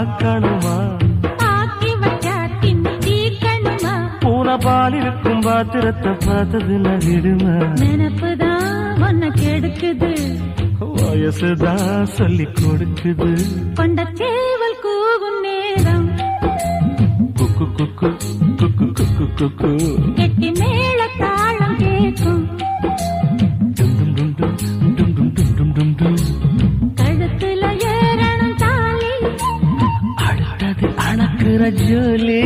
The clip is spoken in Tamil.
பார்க்கணுமா ஆக்கி வச்சா தின்னு தீக்கணுமா பூனை பால் இருக்கும் பாத்திரத்தை பார்த்தது நடிடுமா நினப்புதான் உன்னை கெடுக்குது வயசுதான் சொல்லி கொடுக்குது கொண்ட சேவல் கூவும் நேரம் குக்கு குக்கு குக்கு குக்கு குக்கு கெட்டி மேல தாளம் கேட்கும் டும் டும் டும் டும் டும் டும் டும் டும் டும் கழுத்துல ஏறணும் தாலி அடுத்தது அணக்குற ஜோலி